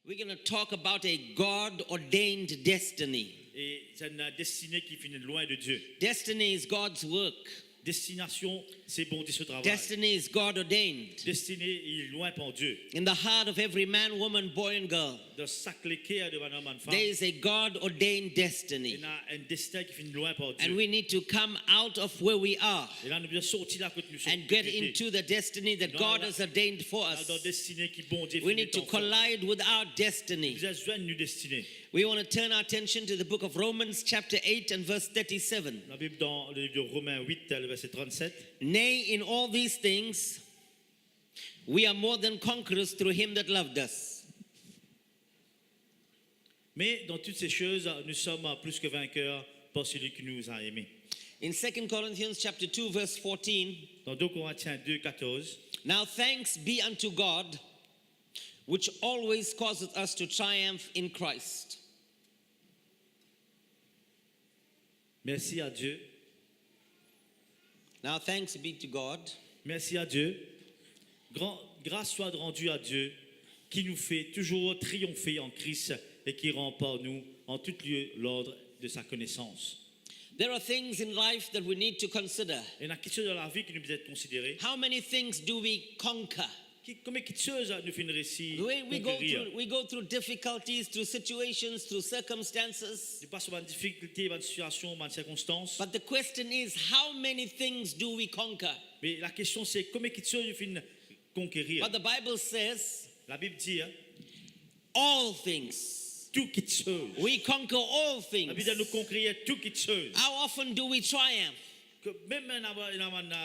We're going to talk about a God-ordained destiny. Et c'est une destinée qui finit loin de Dieu. Destiny is God's work. Destination, c'est bon Dieu ce travail. Destiny is God-ordained. Destinée, il est loin par Dieu. In the heart of every man, woman, boy, and girl, Dans chaque cœur de un homme et une femme, there is a God-ordained destiny. il y a un destin qui finit loin par And Dieu. we need to come out of where we are Et là, nous devons sortir là que nous sommes. and get into the destiny that God has ordained for Dans la us. destinée qui bon Dieu We finit need to en fait. collide with our destiny. Nous avons besoin d'une destinée. We want to turn our attention to the book of Romans, chapter 8, and verse 37. La Bible dans le livre de Romains 8, le verset 37. Nay, in all these things, we are more than conquerors through him that loved us. Mais dans toutes ces choses, nous sommes plus que vainqueurs par celui qui nous a aimés. In 2 Corinthians chapter 2, verse 14, Dans 2 Corinthiens 2, 14. now thanks be unto God, which always causeth us to triumph in Christ. Merci à Dieu. Now thanks be to God, Merci à Dieu. Grâce soit rendue à Dieu qui nous fait toujours triompher en Christ et qui rend par nous en tout lieu l'ordre de sa connaissance. there are things in life that we need to consider. Et la question de la vie qui nous doit être considérée. How many things do we conquer? Combien de choses nous fait une récit We go through difficulties, through situations, through circumstances. Nous passons par une difficulté, par une situation, par une circonstance. But the question is, how many things do we conquer? Mais la question c'est combien de choses nous fait conquérir. But the Bible says, La Bible dit all things. tout qui chose. We conquer all La things. Bible dit nous conquérir tout qui chose. How often do we triumph? Que même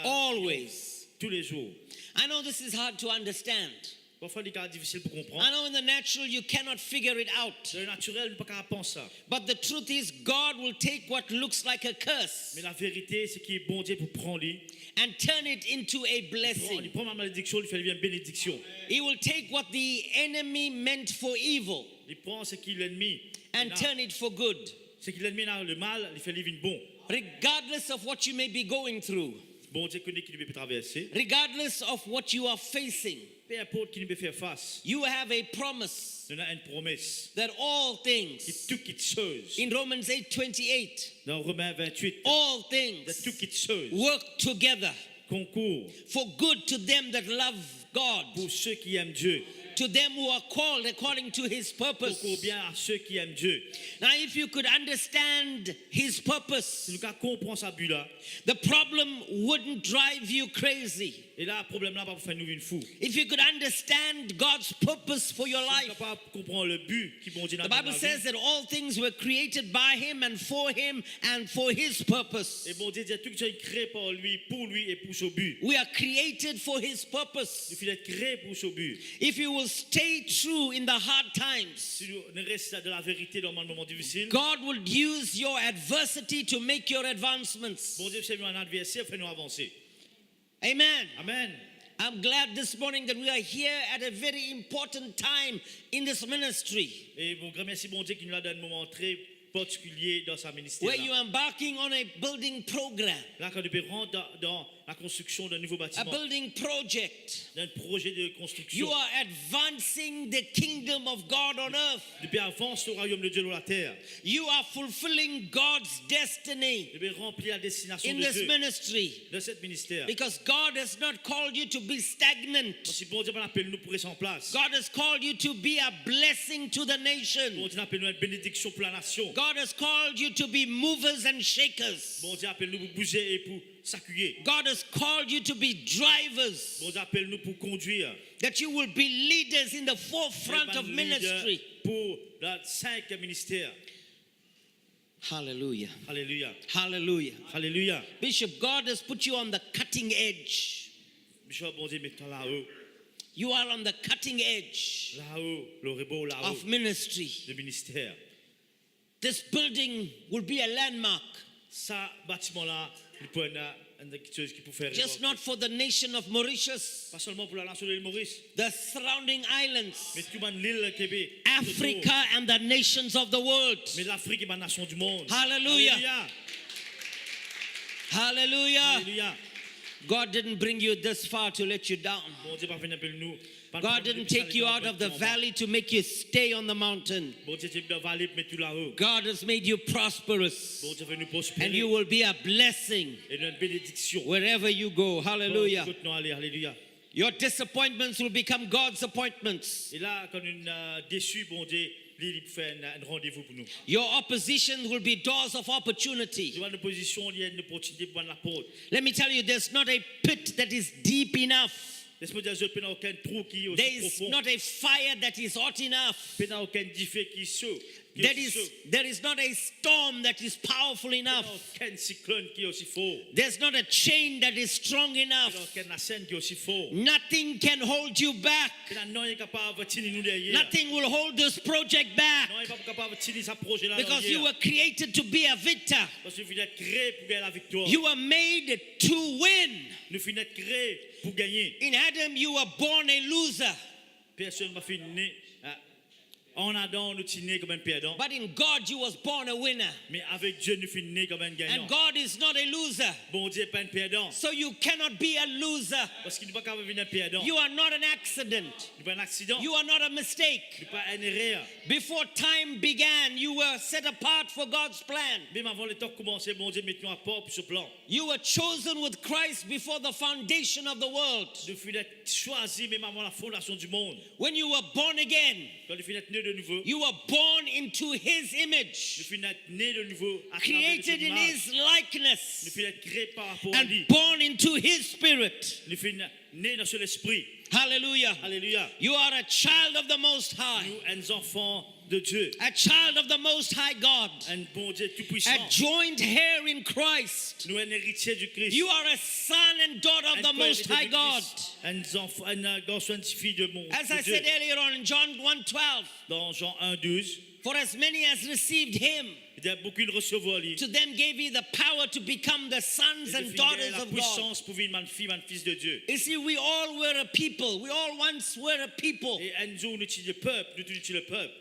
Always. tous les jours. I know this is hard to understand. Parfois, il est difficile pour I comprendre. know in the natural you cannot figure it out. Dans le naturel, nous ne pouvons pas penser ça. But the truth is, God will take what looks like a curse Mais la vérité, c'est qu'il est bon Dieu pour prendre lui. and turn it into a Il blessing. prend ma malédiction, il fait une bénédiction. He will take what the enemy meant for evil Il prend ce qui est l'ennemi. and turn it for good. Ce qui est l'ennemi a le mal, il fait lui une bon. Regardless of what you may be going through, Bon Dieu connaît qui nous peut traverser. regardless of what you are facing, Peu importe qui nous peut faire face. you have a promise Nous avons une promesse. that all Qui things, tout quitte chose. in Romans 8:28, Dans Romains 28. all De things tout quitte chose. work together Concours for good to them that love God, pour ceux qui aiment Dieu. to them who are called according to his purpose. Concours bien à ceux qui aiment Dieu. Now, if you could understand his Si purpose, nous comprenons ça but là. the problem wouldn't drive you crazy. Et là, le problème là, va faire nous une fou. If you could understand God's purpose for your Si nous life, sommes capables de comprendre le but qui bon Dieu the dans la Bible vie. says that all things were created by him and for his purpose. Et bon Dieu dit tout que tu es créé par lui, pour lui et pour son but. We are created for his purpose. Nous sommes créés pour son but. If you will stay true in the hard times, Si nous restons de la vérité dans un moment difficile, God will use your adversity to make your advancements. bon Dieu c'est un adversaire, fait nous avancer. Amen. Amen. I'm glad this morning that we are here at a very important time in this ministry, Et bon grand merci bon Dieu qui nous a donné un moment très particulier dans sa ministère. where you are embarking on a building program, Là quand nous pouvons rentrer dans la construction d'un nouveau a bâtiment, building project. d'un projet de You construction. are advancing the kingdom of God on earth. Depuis avance le royaume de Dieu sur la terre. You are fulfilling God's destiny Depuis remplir la destination in de this Dieu ministry, dans cette ministère. because God has not called you to be stagnant. Si bon Dieu appelle nous pour rester en place. God has called you to be a blessing to the Bon nation. Dieu appelle nous une bénédiction pour la nation. God has called you to be movers and shakers. Bon Dieu appelle nous pour bouger et pour s'accueillir. God has called you to be drivers, Bon Dieu appelle nous pour conduire. that you will be leaders in the forefront of ministry. Pour les 5 ministères. Hallelujah. Alléluia. Hallelujah. Alléluia. Bishop, God has put you on the cutting edge. Bishop, bon Dieu, mets-toi là-haut. You are on the cutting edge Là-haut, le rebond là-haut. of ministry. Le ministère. This building will be a landmark, Ça, bâtiment-là, nous pouvons quelque chose qui peut faire. just not for the nation of Mauritius, Pas seulement pour la nation de l'île Maurice, the surrounding islands, mais tout le monde l'île Québec. Africa, and the nations of the world. Mais l'Afrique est ma nation du monde. Hallelujah. Alléluia. Hallelujah. Alléluia. God didn't bring you this far to let you down. Bon Dieu pas venir appelle nous. God didn't take you out of the valley to make you stay on the mountain. Bon Dieu dans vallée mais tout là-haut. God has made you prosperous. Bon Dieu veut nous And prospérer. you will be a blessing Et une bénédiction. wherever you go. Hallelujah. Bon, écoute, non, allez, alléluia. Your disappointments will become God's appointments. Et là, quand on est déçu, bon Dieu, il fait un rendez-vous pour nous. Your opposition will be doors of opportunity. Devant nos positions, il y a une opportunité pour la porte. Let me tell you, there's not a pit that is deep enough. Laisse-moi dire, je ne peux aucun trou qui est There aussi is profond. not a fire that is hot enough. Je n'ai aucun défi qui est chaud. There is not a storm that is powerful enough. Aucun cyclone qui est aussi fort. There's not a chain that is strong enough. Aucun scène qui est aussi fort. Nothing can hold you back. Non, il est capable de tenir nous derrière. Nothing will hold this project back. Non, il n'est pas capable de tenir sa projet là. Because you were created to be a victor. Parce que vous êtes créé pour gagner la victoire. You were made to win. Nous sommes créés pour gagner. In Adam, you were born a loser. Personne ne m'a fait né. En Adam, nous sommes nés comme un perdant. But in God, you was born a winner. Mais avec Dieu, nous sommes nés comme un gagnant. And God is not a loser. Bon Dieu n'est pas un perdant. So you cannot be a loser. Parce qu'il n'est pas capable de devenir un perdant. You are not an accident. Il n'est pas un accident. You are not a mistake. Il n'est pas une erreur. Before time began, you were set apart for God's plan. Même avant le temps de commencer, bon Dieu, mettons à part pour ce plan. You were chosen with Christ before the foundation of the world. Nous fûmes choisis même avant la fondation du monde. When you were born again, Quand nous fûmes nés de nouveau, you were born into His nous image, fûmes nés de nouveau à travers de son created in image. His Nous likeness, fûmes créés par rapport à lui. and born into His Spirit. Nous fûmes nés dans son esprit. Hallelujah. Alléluia. You are a child of the Most High, Nous, uns enfants de Dieu. a child of the Most High God, Un bon Dieu a tout-puissant. joint heir in Christ. Nous, un héritier du Christ. You are a son and daughter of Un the Most co-héritier High du God. Christ. Un garçon, une fille de mon As de I Dieu. said earlier on in John 1:12, Dans Jean 1:12, for as many as received Him, il y a beaucoup de recevoir lui. to them gave He the power to become the sons Et de and finir daughters la of God. puissance pour vivre man fille, man fils de Dieu. You see, we all were a people. We all once were a people. Et un jour, nous utilisons le peuple, nous utilisons le peuple.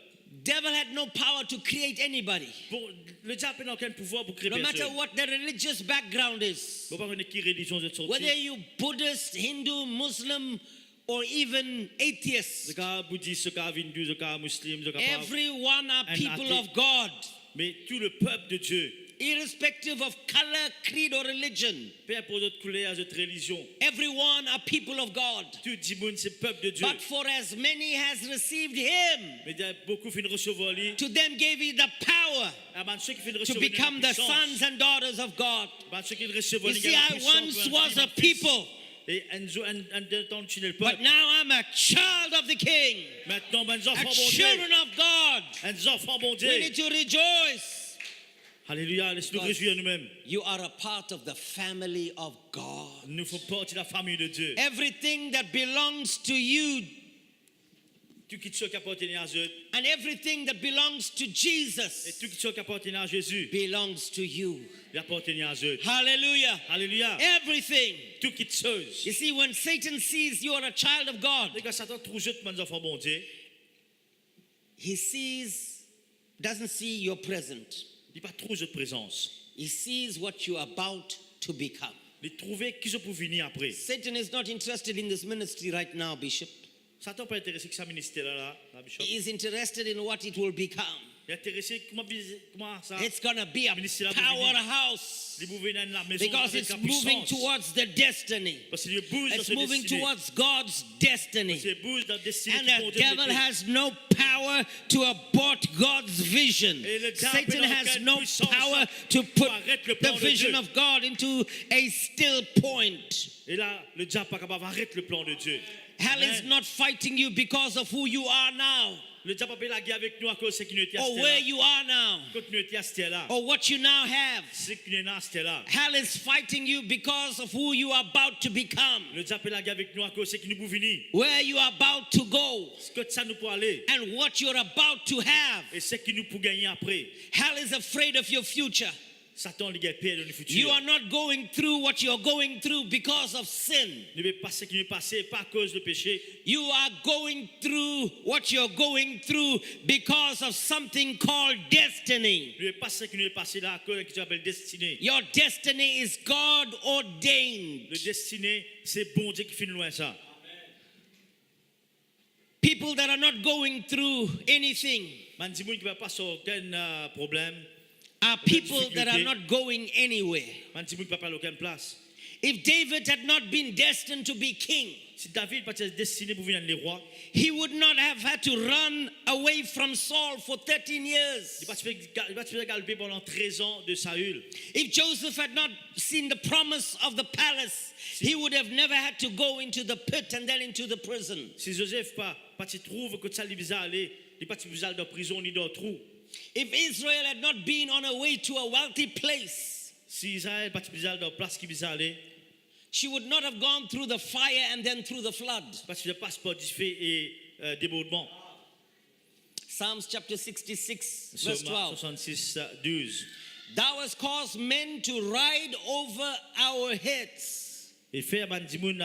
Devil had no power to create anybody, Pour, le diable n'a aucun pouvoir pour créer no matter personne. what their religious background is. Bon, pas connaître qui religion vous êtes sorti. Whether you Buddhist, Hindu, Muslim, or even atheist, Ce cas bouddhiste, ce cas hindu, ce cas musulman, ce cas pas. everyone are And people athei- of God, Mais tout le peuple de Dieu, irrespective of color, creed, or religion. peu importe votre couleur, votre religion, Everyone are people of God. tout le monde c'est peuple de Dieu. But for as many has received Him, Mais il y a beaucoup qui viennent recevoir lui. to them gave He the power Ah, ben, ceux qui viennent to recevoir become the sons and daughters of God. Ben, ceux qui recevoir You lui, see, il y a la I puissance once pour un was fils, a un fils. people, Et un jour, un temps, tu es le but peuple. now I'm a child of the King, Maintenant, ben, des a enfants bon children Dieu. of God. Un enfant bon Dieu. We need to rejoice. Alléluia, laisse-nous Because réjouir nous-mêmes. You are a part of the family of God. Nous faisons partie de la famille de Dieu. Everything that belongs to you Tout qui appartient à Dieu and everything that belongs to et Jesus tout qui appartient à Jésus, belongs to you. il appartient à Dieu. Hallelujah. Alléluia. Everything. Tout qui chose. You see, when Satan sees you are a child of God, Les gars, Satan trouve juste mes enfants bon Dieu. he doesn't see your present. Il pas trop de présence. He sees what you are about to become. Il trouve qui je peux venir après. Satan is not interested in this ministry right now, Bishop. Satan pas intéressé que ça ministère là, la bishop. He is interested in what it will become. Il est intéressé comment ça. It's going to be a Ministère powerhouse Il bouge dans la maison because avec it's la moving puissance. towards the destiny. Parce qu'il bouge dans It's sa moving destinée. towards God's destiny. Il bouge dans la destinée And qui the mon Dieu devil mettait. has no power to abort God's vision. Et le diable Satan n'a has aucune no puissance power to pour put arrêter le the plan de vision Dieu. of God into a still point. Et là, le diable pas capable d'arrêter le plan de Dieu. Hell is Amen. not fighting you because of who you are now Le diable a fait la guerre avec nous à cause de ce qui nous était à or cette where là. you are now Quand nous étions à cette là. or what you now have. Ce qui nous est à cette là. Hell is fighting you because of who you are about to become, Le diable a fait la guerre avec nous à cause de ce qui nous peut venir. where you are about to go, Ce que ça nous peut aller. and what you're about to have. Et ce qui nous peut gagner après. Hell is afraid of your future. Satan lui a peur dans le futur. You are not going through what you're going through because of sin. Ne veut pas ce qui est passé pas à cause du péché. You are going through what you're going through because of something called destiny. Ne veut pas ce qui est passé là à cause de ce qu'on appelle destinée. Your destiny is God ordained. Le destiné, c'est bon Dieu qui fait loin ça. People that are not going through anything Man dit moun qui va pas sur aucun problème. are people that are not going anywhere. Man dit moun qui va pas à aucune place. If David had not been destined to be king, Si David pas été destiné pour venir les rois, he would not have had to run away from Saul for 13 years. il va se faire galoper pendant 13 ans de Saül. If Joseph had not seen the promise of the palace, he would have never had to go into the pit and then into the prison. Si Joseph pas tu trouves que ça lui bizarre aller, il pas bizarre dans prison ni dans trou. If Israel had not been on her way to a wealthy place, Si Israël pas bizarre dans place qui bizarre aller, she would not have gone through the fire and then through the flood. parce que le passeport du fait et débordement. Psalms chapter 66, verse Psaume 12. 66, 12. Thou hast caused men to ride over our heads. Et faire bandimoun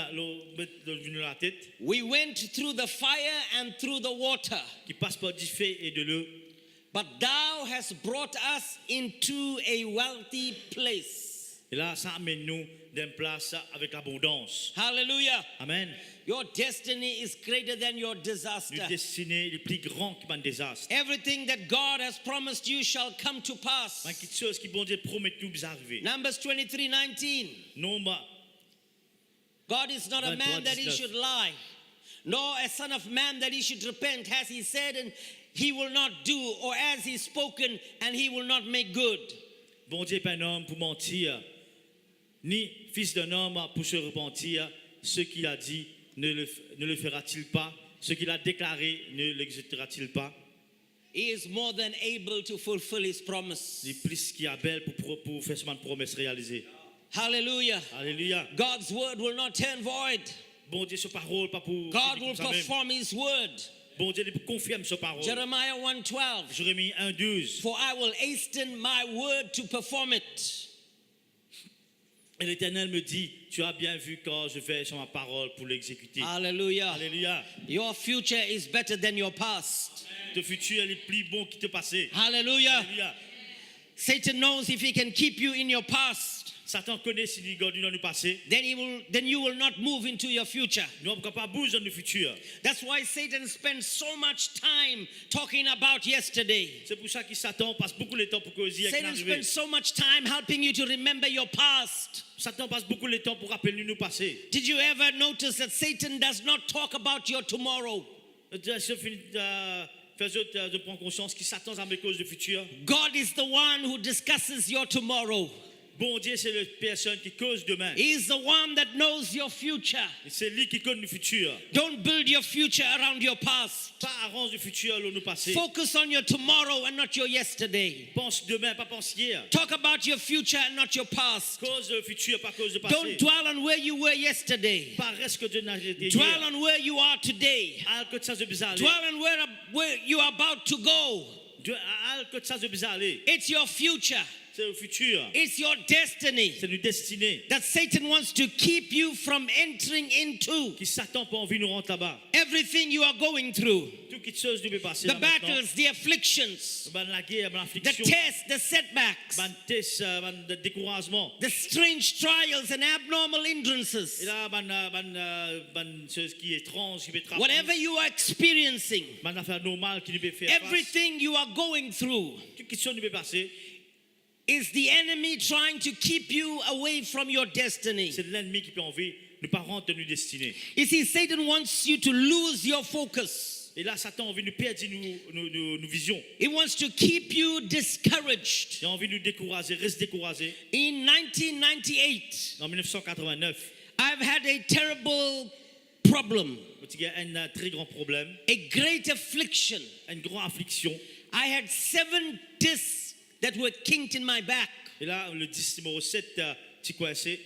mettre la tête, We went through the fire and through the water, qui passe par du fait et de l'eau. but thou hast brought us into a wealthy place. Et là, ça amène nous d'une place avec abondance. Hallelujah. Amen. Your destiny is greater than your disaster. Le destiné est plus grand que mon désastre. Everything that God has promised you shall come to pass. Man, quelque chose qui bon Dieu promet nous vous arriver. Numbers 23:19. Nombre God is not a man that he 23:19. should lie, nor a son of man that he should repent. Has he said and he will not do, or as he spoken and he will not make good? Bon Dieu n'est pas un homme pour mentir, ni fils d'un homme pour se repentir. Ce qu'il a dit ne le fera-t-il pas? Ce qu'il a déclaré ne l'exécutera-t-il pas? He is more than able to fulfill his promise. Il est plus qu'il y a belle pour faire cette promesse réalisée. Hallelujah. Alléluia. God's word will not turn void. Bon Dieu, sa parole, pas pour. God will perform his word. Bon Dieu, il confirme sa parole. Jeremiah 1:12. Jérémie 1:12. For I will hasten my word to perform it. Et l'Éternel me dit, tu as bien vu quand je vais sur ma parole pour l'exécuter. Hallelujah. Alléluia. Your future is better than your past. Ton futur est plus bon que ton passé. Hallelujah. Alléluia. Satan knows if he can keep you in your past, Satan connaît si il garde dans le passé. then you will not move into your future. Nous ne pouvons pas bouger dans le futur. That's why Satan spends so much time talking about yesterday. C'est pour ça que Satan passe beaucoup de temps pour causer avec Satan l'arrivée. spends so much time helping you to remember your past. Satan passe beaucoup de temps pour rappeler nous passé. Did you ever notice that Satan does not talk about your tomorrow? Je prends conscience que Satan a mes causes de futur. God is the one who discusses your tomorrow. Bon Dieu, c'est la personne qui cause demain. He is the one that knows your future. Et c'est lui qui connaît le futur. Don't build your future around your past. Pas arrange le futur là nous passé. Focus on your tomorrow and not your yesterday. Pense demain, pas pense hier. Talk about your future and not your past. Cause le futur, pas cause le passé. Don't dwell on where you were yesterday. Pas reste que Dieu n'a été Dwell hier. on where you are today. Al que ça se bizarre. Dwell on where you are about to go. Al que ça se bizarre. It's your future. C'est le futur. It's your destiny C'est notre destinée. that Satan wants to keep you from entering into. Qui Satan pas envie de nous rentrer là-bas. Everything you are going through, Tout quelque chose devait passer the là maintenant. battles, the afflictions, Ben la guerre, ben the l'affliction, tests, the setbacks, ben test, ben le découragement. the strange trials and abnormal Et hindrances. là, ben ce qui est étrange, qui peut être Whatever you are experiencing, ben affaire normale qui nous peut faire face. everything you are going through Toute question nous peut passer. is the enemy trying to keep you away from your destiny. C'est l'ennemi qui peut envie ne pas rentrer dans nos destinées. You see, Satan wants you to lose your focus. Et là, Satan a envie de nous perdre nos visions. He wants to keep you discouraged. Il a envie de nous décourager, reste découragé. In 1998, En 1989, I've had a terrible problem, il y a un très grand problème, a great affliction. une grande affliction. I had 7 discs that were kinked in my back. Et là, le 10 numéro 7, tu coincé.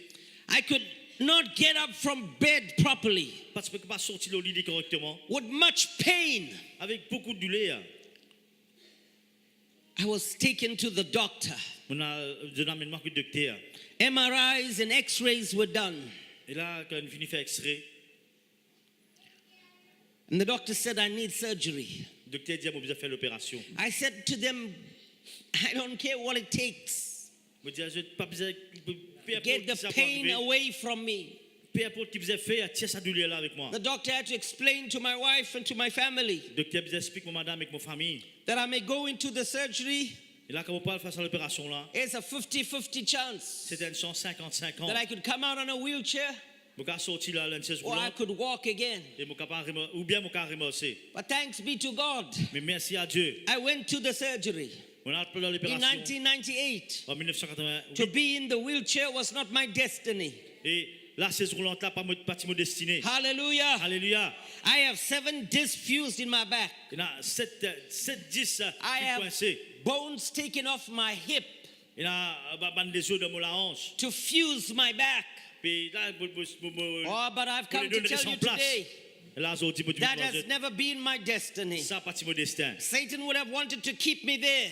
I could not get up from bed properly, Parce que je ne peux pas sortir au lit correctement. with much pain. Avec beaucoup de douleur. I was taken to the doctor. On a donné amènement que le docteur. MRIs and X-rays were done. Et là, quand on finit de faire extrait, And the doctor said, I need surgery. le docteur dit, on a besoin de faire l'opération. I said to them, I don't care what it takes. Je dis, je n'ai pas besoin peu Get importe the qui ça va pain arriver, away from me. peu importe qui vous a fait, tiens sa douleur là avec moi. The doctor had to explain to my wife and to my family Le docteur vous explique, mon madame, avec mon famille. that I may go into the surgery. Et là, quand on parle face à l'opération là, It's a 50-50 chance c'était une chance 50-50. that I could come out on a wheelchair Je suis sorti là, une chaise or I roulante, could walk again. et ou bien mon cas remorcer. But thanks be to God, Mais merci à Dieu. I went to the surgery On a appelé in l'opération 1998. en 1988. To be in the wheelchair was not my destiny. Et la chaise roulante là, pas mon destiné. Hallelujah. Alléluia. I have 7 discs fused in my back. Il y a 7-10 I have coincés. bones taken off my hip Il y a des os de mon la hanche. to fuse my back. Puis là, Oh, but I've come to donner tell son you place. today Là, aujourd'hui, that has never been my destiny. ça pas mon destin. Satan would have wanted to keep me there.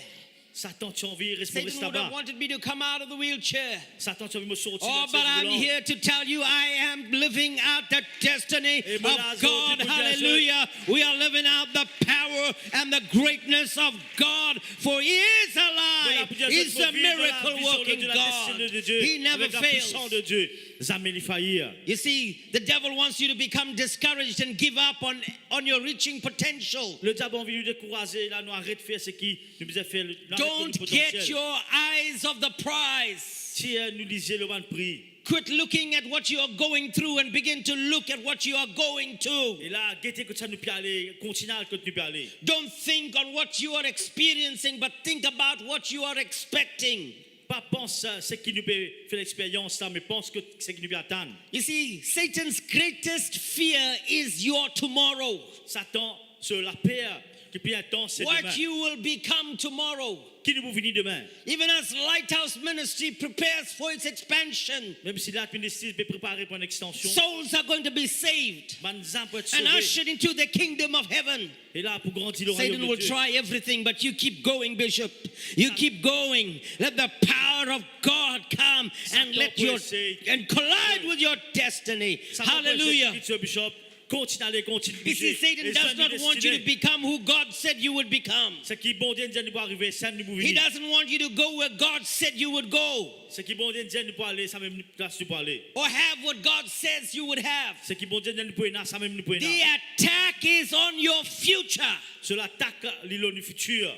Satan, tu as envie de rester Satan would have là-bas. wanted me to come out of the wheelchair. Satan, tu as envie de me sortir Oh, de but cette I'm roulante. here to tell you I am living out the destiny Et of moi, là, God. aujourd'hui, Hallelujah. We are living out the power and the greatness of God, for He is alive. He's a miracle working God. He never fails. De Dieu, jamais il faillir. You see, the devil wants you to become discouraged and give up on your reaching potential. Le diable a envie de nous décourager, là, nous arrête de faire ce qui nous faisait faire. Don't get your eyes off the prize. Si nous lisons le bon prix. Quit looking at what you are going through and begin to look at what you are going to. Et là, guettez que ça nous peut aller, continuez que nous peut aller. Don't think on what you are experiencing, but think about what you are expecting. Pas pense ce qui nous peut faire l'expérience, mais pense que ce qui nous peut attendre. You see, Satan's greatest fear is your tomorrow. Satan, sur la paix qui peut attendre, c'est demain. What you will become tomorrow. Qui nous va venir demain? Even as Lighthouse Ministry prepares for its expansion, Même si la ministère peut préparer pour une extension, souls are going to be saved Manzan peut être and sauvé. ushered into the kingdom of heaven. Et là, pour grandir le royaume Satan de will Dieu. try everything, but you keep going, Bishop. You keep going. Let the power of God come and let your and collide with your destiny. Hallelujah. Bishop, continue. You see, Satan does not want you to become who God said you would become. Ce qui bon Dieu nous va arriver, ça nous He venir. doesn't want you to go where God said you would go, Ce qui bon Dieu nous peut aller, ça même place nous peut aller. or have what God says you would have. Ce qui bon Dieu nous peut aller, ça même nous peut The aller. attack is on your future. Sur l'attaque l'îlot du futur.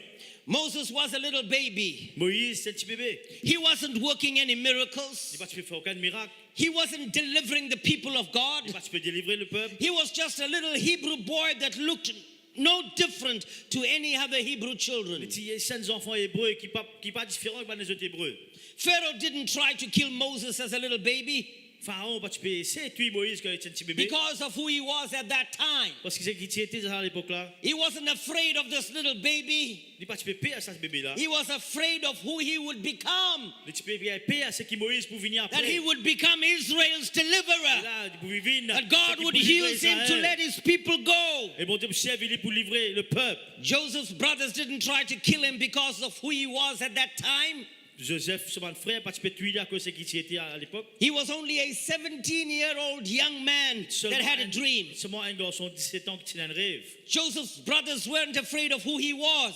Moses was a little baby. Moïse, c'est un petit bébé. He wasn't working any Il miracles. va pas faire aucun miracle. He wasn't delivering the people of God. Il va pas délivrer le peuple. He was just a little Hebrew boy that looked no different to any other Hebrew children. Les petits jeunes enfants hébreux qui pas différents des autres hébreux. Pharaoh didn't try to kill Moses as a little baby Pharaon pas tuer, c'est tuer Moïse quand il était un petit bébé. because of who he was at that time. Parce que c'est qui était à l'époque là. He wasn't afraid of this little baby. Il pas tuer paix à ce bébé là. He was afraid of who he would become, Le petit bébé a paix à ce qui Moïse pour venir that après. he would become Israel's Et deliverer, là, pour venir. that God would use him to let his people go. Et bon Dieu servir pour livrer le peuple. Joseph's brothers didn't try to kill him because of who he was at that time. Joseph, son frère, pas tuer à cause de qui était à l'époque. He was only a 17-year-old young man that had a dream. Seulement un garçon de 17 ans qui tinha un rêve. Joseph's brothers weren't afraid of who he was.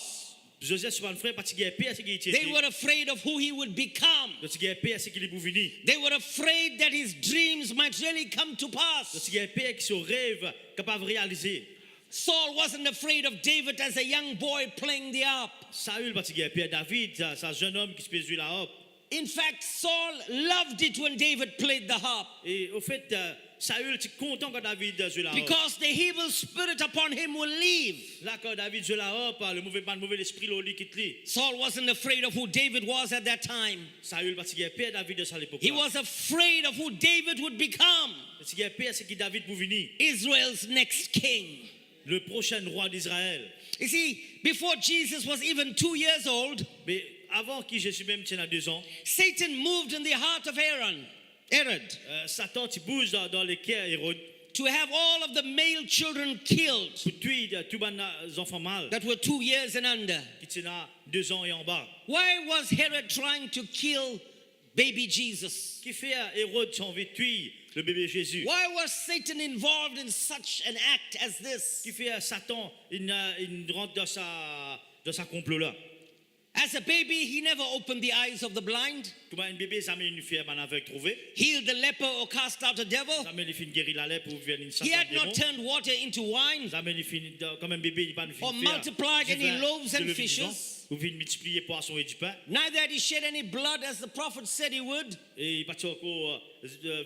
Joseph, son frère, pas tirer paix à ce qui était. They were afraid of who he would become. De tirer paix à ce qu'il est pour venir. They were afraid that his dreams might really come to De pass. tirer paix que son rêve capable de réaliser. Saul wasn't afraid of David as a young boy playing the harp. Saül pas tirer paix à David, c'est un jeune homme qui se peut jouer la harpe. In fact, Saul loved it when David played the harp Et au fait, Saül était content quand David jouait la harpe. because the evil spirit upon him will leave. Là, quand David jouait la harpe, le mauvais esprit lui quitte lui. Saul wasn't afraid of who David was at that time. Saül pas tirer paix à David à l'époque. He was afraid of who David would become, Tirer paix à ce qui David pour venir. Israel's next king. Le prochain roi d'Israël. You see, before Jesus was even 2 years old, Mais avant que Jésus même tienne à 2 ans, Satan moved in the heart of Herod. Satan tu bouge dans les cœurs Hérode. to have all of the male children killed Pour tuer tous les enfants mâles that were 2 years and under. qui étaient 2 ans et en bas. Why was Herod trying to kill baby Jesus? Qui fait Hérode qui a envie de tuer le bébé Jésus? Why was Satan involved in such an act as this? Qui fait Satan il rentre dans sa complot là? As a baby, he never opened the eyes of the blind, Comment un bébé jamais une fille un aveugle trouvé? healed the leper, or cast out a devil. Jamais il finit guérir la lèpre ou venir une He had not turned water into wine, Jamais il finit comme un bébé il pas une fille. or multiplied any loaves and fishes. Ou venir multiplier poissons et du pain. Neither had he shed any blood, as the prophet said he would. Et il partit encore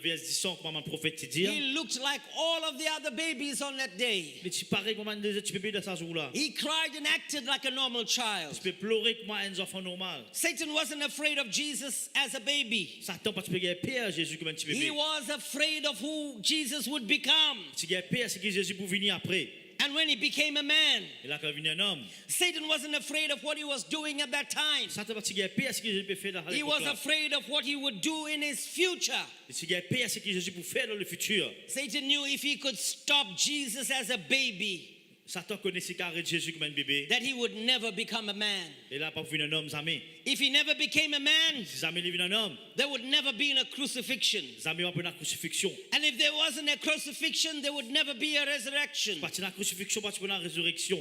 vers 10 ans comme un prophète dit. He looked like all of the other babies on that day. Mais tu parais comme un des autres bébés dans ce jour-là. He cried and acted like a normal child. Tu peux pleurer comme un enfant normal. Satan wasn't afraid of Jesus as a baby. Satan pas tu peux gagner peur Jésus comme un petit bébé. He was afraid of who Jesus would become. Tu gagnes peur c'est que Jésus pour venir après. And when he became a man, Et là quand il venu un homme. Satan wasn't afraid of what he was doing at that time. Satan pas tu gagnes peur c'est que Jésus peut faire dans He was afraid of what he would do in his future. Tu gagnes peur c'est que Jésus pour faire dans le futur. Satan knew if he could stop Jesus as a baby, Satan connaissait carré Jésus comme un bébé. that he would never become a man. Et là pas venir un homme jamais. If he never became a man, Si jamais il vient un homme, there would never be a crucifixion. jamais on peut la crucifixion. And if there wasn't a crucifixion, there would never be a resurrection. Parti la crucifixion, parti pour la résurrection.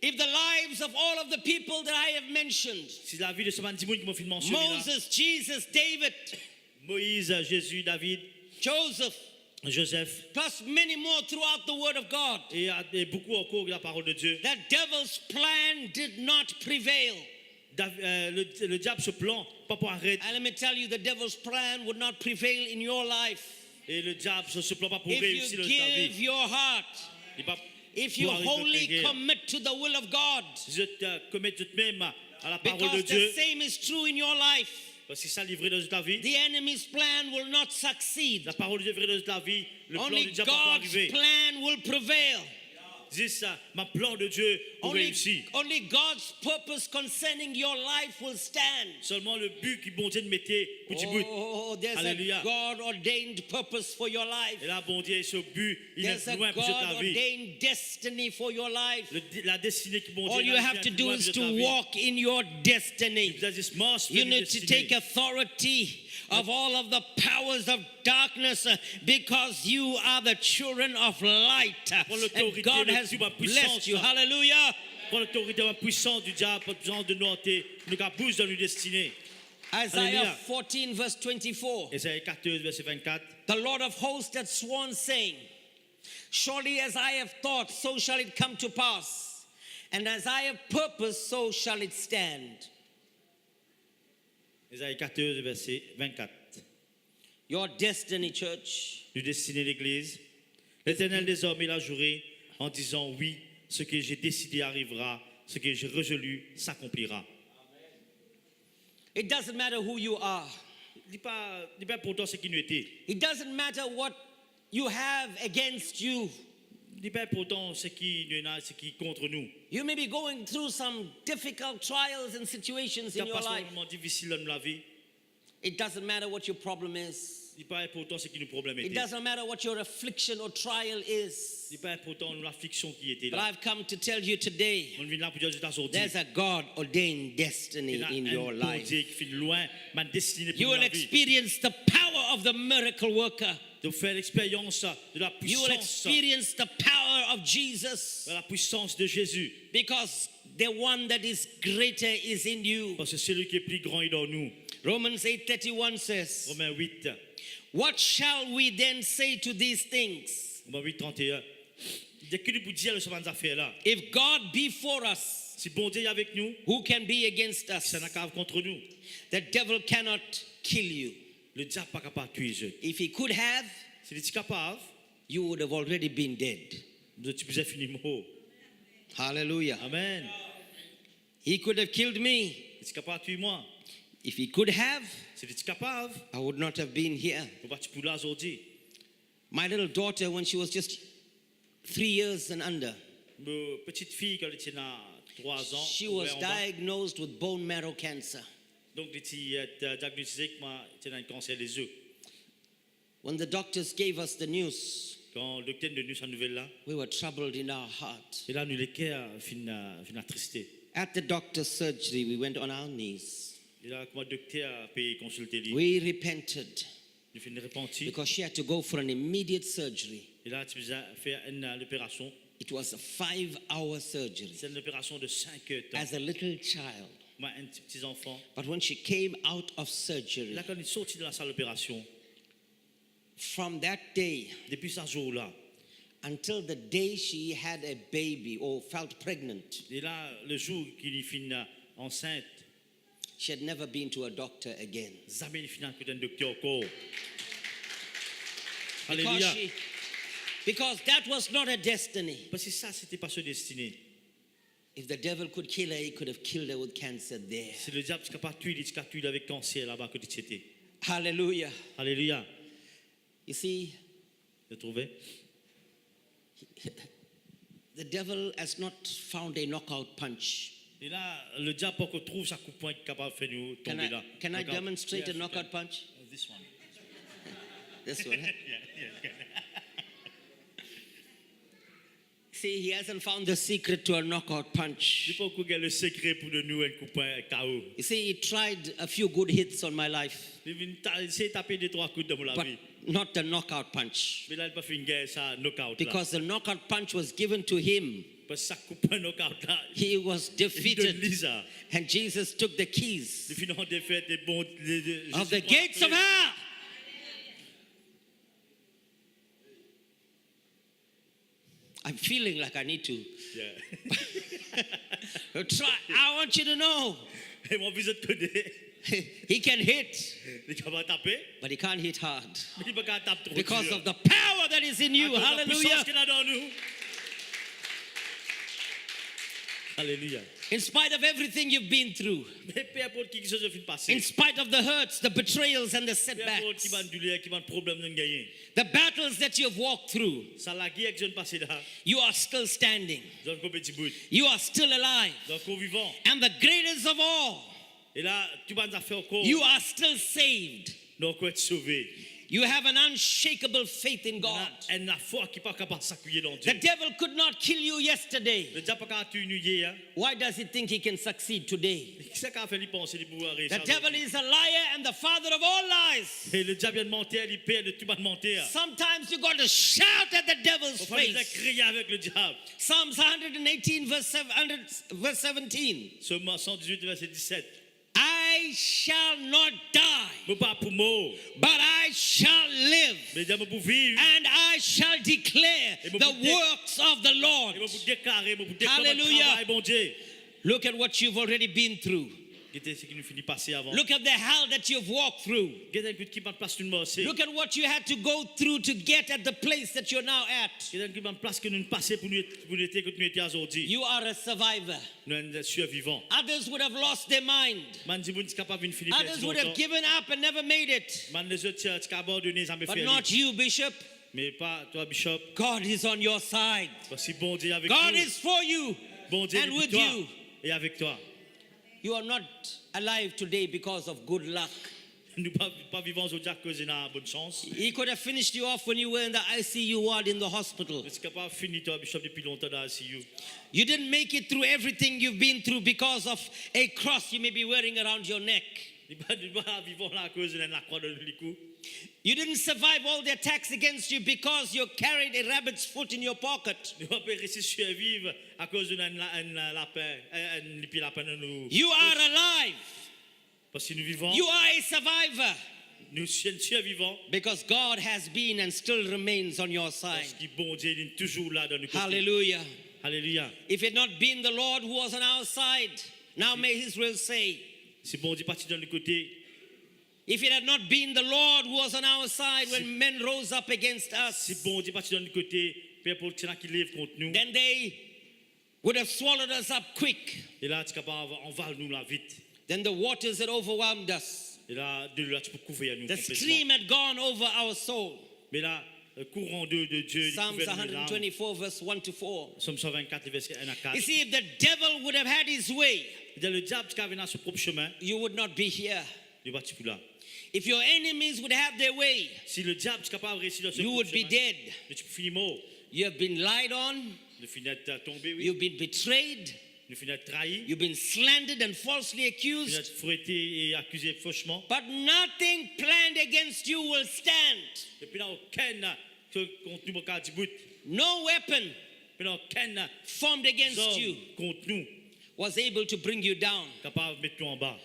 If the lives of all of the people that I have mentioned, Si la vie de ce bandit qui m'a fait mentionner là, Moses, Jesus, David, Moïse, Jésus, David, Joseph, Joseph, plus many more throughout the Word of God, et beaucoup encore la parole de Dieu. that devil's plan did not prevail. Le diable se plan, pas pour arrêter. And let me tell you, the devil's plan would not prevail in your life. Et le diable se plan pas pour If réussir you dans ta give vie. your heart, Il pas if you pour arriver dans ta wholly guerre. commit to the will of God, Je te commets tout de même à la parole de because the Dieu. same is true in your life. Parce que ça livré dans ta vie. The enemy's plan will not succeed. La parole de Dieu livrée dans ta vie. Le plan Only du diable va pas God's arriver. plan will prevail. Dis ça, ma plan de Dieu pour réussir. Only God's purpose concerning your life will stand. Seulement le but qui bon Dieu te mettait pour du but. Oh, there's Alléluia. a God-ordained purpose for your life. Et là, bon Dieu, ce but, il There's est a loin pour ta vie. God-ordained destiny for your life. La destinée qui bon Dieu All you have to do is to walk in your destiny. You need to take authority of all of the powers of darkness because you are the children of light. And God has blessed you. Hallelujah. Prends l'autorité de la puissance du diable, pas besoin de noter, nous bouge dans nos destinées. Isaiah 14 verse 24. Ésaïe 14 verset 24. The Lord of hosts had sworn, saying, surely as I have thought, so shall it come to pass. And as I have purposed, so shall it stand. Ésaïe 14 verset 24. Your destiny, church. Du destiné l'Église. L'Éternel désormais l'a juré en disant oui, ce que j'ai décidé arrivera, ce que j'ai résolu s'accomplira. It doesn't matter who you are. Dis pas pourtant ce qui nous était. It doesn't matter what you have against you. Dis pas pourtant ce qui nous a, ce qui est contre nous. You may be going through some difficult trials and situations in your Pas un life. moment difficile dans la vie. It doesn't matter what your problem is. Dis pas pourtant ce qui nous problème It était. doesn't matter what your affliction or trial is. Dis pas pourtant l'affliction qui était But là. I've come to tell you today, On vient là pour dire je t'en there's a God-ordained destiny in your life. Dieu qui fait loin ma destinée You pour will la vie. experience the power of the miracle worker. De faire l'expérience de la You will puissance, experience the power of Jesus, de la puissance de Jésus. because the one that is greater is in you. Parce que celui qui est plus grand est dans nous. Romans 8:31 says, Romains 8, what shall we then say to these things? Romains 8, 31. Il y a que lui pour dire ce genre d'affaires là. If God be for us, Si bon Dieu est avec nous, who can be against us? ça n'a qu'à contre nous. The devil cannot kill you. Le diable n'est pas capable de tuer Jésus. If he could have, S'il est capable, you would have already been dead. nous tu peux finir mort. Hallelujah. Amen. He could have killed me. Il est capable de tuer moi. If he could have, S'il est capable, I would not have been here. faut pas tu peux là aujourd'hui. My little daughter, when she was just 3 years and under, Ma petite fille quand elle était là 3 ans, she was en bas, diagnosed with bone marrow cancer. donc elle était diagnostiquée que moi était dans un cancer des os. When the doctors gave us the news, Quand le docteur est venu sa nouvelle là, we were troubled in our heart. et là, nous les cœurs fin attristés. At the doctor's surgery, we went on our knees. Et là, quand le docteur a payé consulter lui, We repented nous finit repenti. because she had to go for an immediate surgery. Et là, tu as fait une opération. It was a 5-hour surgery C'est une opération de 5 heures. as a little child. Moi, un petit enfant. But when she came out of surgery, Là, quand il est sorti de la salle d'opération, from that day depuis ce jour-là, until the day she had a baby or felt pregnant, et là, le jour qu'il finit enceinte, she had never been to a doctor again. jamais il finit avec un docteur encore. Because, Alléluia. because that was not her destiny. Parce que ça, c'était pas sa destinée. If the devil could kill her, he could have killed her with cancer there. C'est le diable qui n'a pas tué, il a tué avec cancer là-bas que tu étais. Hallelujah. Alléluia. You see, Vous trouvez? the devil has not found a knockout punch. Et là, le diable, pour qu'on trouve sa coup de poing capable de faire nous Can tomber I, là. can I D'accord? demonstrate a Yes, knockout you punch? can. This one. This one. See, he hasn't found the secret to a knockout Je punch. sais pas pourquoi le secret pour de nous un coup de poing KO. You see, he tried a few good hits on my life, Il vient essayer de taper 2-3 coups dans mon but vie. not the knockout punch. Mais là, il n'a pas fait une guerre, ça, knockout là. Because the knockout punch was given to him. Parce que ça coup de poing knockout là. He was Il donne defeated. Lisa. And Jesus took the keys Il finit en défaite des bons. of the gates of hell. I'm feeling like I need to Yeah. try. I want you to know Et mon visite connaît. he can hit, Il est capable de taper. but he can't hit hard Mais il ne peut pas taper trop. because dur. of the power that is in you. À cause de la puissance Hallelujah. qu'il a dans nous. Alléluia. In spite of everything you've been through, Mais peu importe qui chose fait passer. in spite of the hurts, the betrayals, and the Peu importe qui setbacks, va douleur, qui va problème de gagner. the battles that you've walked through, Ça la guerre que je ne passé là. you are still standing. Dans un petit bout. You are still alive. Donc au vivant. And the greatest of all, Et là, tu vas nous faire encore. you are still saved. Donc être sauvé. You have an unshakable faith in God. Elle a foi qui n'est pas capable de s'accueillir dans The Dieu. devil could not kill you yesterday. Le diable n'a pas tué nous hier. Why does he think he can succeed today? Qui c'est qui a fait lui penser de pouvoir The réussir? devil is a liar and the father of all lies. Et le diable vient de mentir, il perd de tout le mentir. Sometimes you got to shout at the devil's On va face. crier avec le diable. Psalms 118 verse 17. Somme 118, verset 17. I shall not die, Mais pas pour mort. but I shall live, Mais diable pour vivre. and I shall declare the works of the Lord. Et pour déclarer, pour déclarer le Hallelujah. travail, bon Dieu. Look at what you've already been through. Qu'est-ce qui nous finit passer avant? Look at the hell that you've walked through. Qu'est-ce qui va place une mort? Look at what you had to go through to get at the place that you're now at. Qu'est-ce qui va place que nous passons pour nous être que nous étions aujourd'hui? You are a survivor. Nous sommes survivants. Others would have lost their mind. Man dit bon capable de finir Others would have given up and never made it. Man les autres tu abandonné jamais But fait. not you, Bishop. Mais pas toi Bishop. God is on your side. Parce que bon Dieu avec God nous. is for you Bon Dieu and avec with toi you. et avec toi. You are not alive today because of good luck. Nous pas vivons aujourd'hui à cause de la bonne chance. He could have finished you off when you were in the ICU ward in the hospital. Est-ce capable fini toi Bishop depuis longtemps dans la CU? You didn't make it through everything you've been through because of a cross you may be wearing around your neck. Nous pas vivons là à cause de la croix de l'Uliku. You didn't survive all the attacks against you because you carried a rabbit's foot in your pocket. Nous pas réussi à survivre à cause de un lapin, un lapin dans nous. You are alive. Parce que nous vivons, You are a survivor nous sommes survivants. because God has been and still remains on your side. Parce que bon Dieu est toujours là dans nos côtés. Hallelujah. Alléluia. If it had not been the Lord who was on our side, now may Israel say, Si bon Dieu parti dans le côté, if it had not been the Lord who was on our side when men rose up against si us, bon Dieu parti dans le côté, Père pour qui lève contre nous. then they would have swallowed us up quick. Et là, tu es capable d'envahir nous là vite. Then the waters had overwhelmed us. Et là, de là, tu peux couvrir nous The complètement. stream had gone over our soul. Mais là, le courant de Dieu, il Psalms couvert nos âmes. 124, verse 1 to 4. Somme 124, verset 1 à 4. You see, if the devil would have had his way, Le diable qui avait dans son propre chemin, you would not be here. il va tout là. If your enemies would have their way, Si le diable est capable de réussir dans ce you would be chemin, dead. tu finis mort. You have been lied on, Nous finissons tombé, oui. you've been betrayed, Nous finissons trahi. you've been slandered and falsely Nous accused. finissons fouetté et accusé fauchement. But nothing planned against you will stand. Et puis, il n'y a aucun contre nous, qui a dit bout. No weapon Il n'y a aucun formed against you homme contre nous was able to bring you down. capable de mettre nous en bas.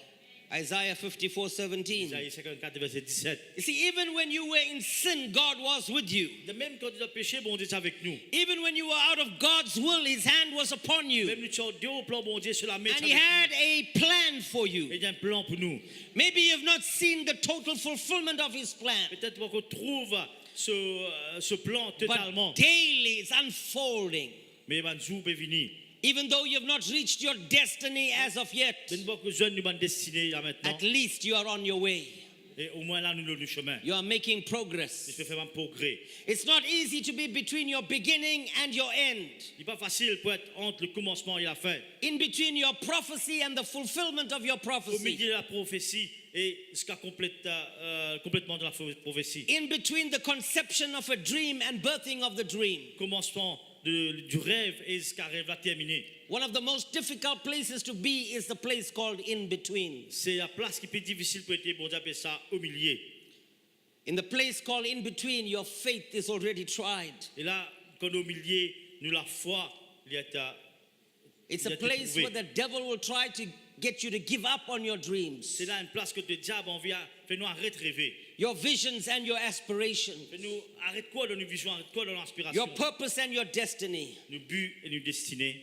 Isaiah 54:17. Isaïe 54, verset 17. You see, even when you were in sin, God was with you. De même quand tu as péché, bon Dieu est avec nous. Even when you were out of God's will, His hand was upon you. Même nous sommes au plan, bon Dieu, sur la main. And He had a plan for you. Il y a un plan pour nous. Maybe you've not seen the total fulfillment of His plan, Peut-être qu'on trouve ce plan totalement. but daily it's unfolding. Mais il jour peut venir. Even though you have not reached your destiny as of yet, Mais nous que jeunes nous sommes destinés là maintenant. at least you are on your way. Et au moins là, nous sommes le chemin. You are making Je progress. peux faire un progrès. It's not easy to be between your beginning and your end, Il n'est pas facile pour être entre le commencement et la fin. in between your prophecy and the fulfillment of your Au prophecy, milieu de la prophétie et jusqu'à complètement de la prophétie. in between the conception of a dream and birthing of the dream. Commencement du rêve et jusqu'à rêve là terminé. One of the most difficult places to be is the place called in between. C'est la place qui peut être difficile pour être, bon Dieu appelle ça, au milieu. In the place called in between, your faith is already tried. Et là, quand au milieu, nous la foi, il y a It's Il a a été place prouvé. where the devil will try to get you to give up on your dreams, c'est là une place que le diable envie à faire nous arrêter de rêver. your visions and your aspirations, Fait nous arrête quoi dans nos visions, arrête quoi dans your l'inspiration. purpose and your destiny. Nos buts et nos destinées.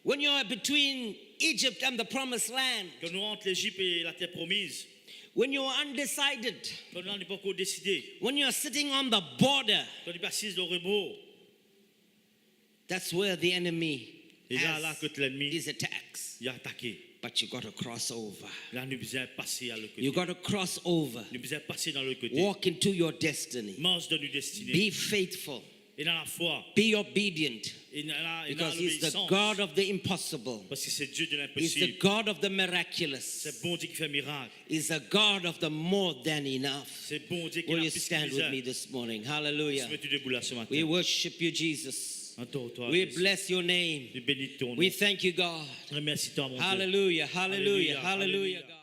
When you are between Egypt and the promised land, Quand nous entre l'Égypte et la terre promise, when you are undecided, quand nous n'avons pas encore décidé, when you are sitting on the border, quand nous sommes assis dans le rebord, that's where the enemy et là, has que l'ennemi, his attacks. il a attaqué. But you got to cross over. Là, nous devons passer à l'autre You côté. got to cross over. Nous devons passer dans l'autre côté. Walk into your destiny. Marche dans nos destinées. Be faithful. Et dans la foi. Be obedient. Et dans Because He's the l'obéissance. God of the impossible. Parce que c'est Dieu de He's the l'impossible. God of the miraculous. C'est bon Dieu qui fait miracle. He's the God of the more than enough. C'est bon Dieu qui Will a you plus stand with me que this morning? Hallelujah. mets-tu debout là ce matin. We worship you, Jesus. Adore toi. We bless your name. Nous bénis ton nom. We thank you, God. Remercie toi, mon Dieu. Hallelujah. Hallelujah. Hallelujah. Hallelujah, God.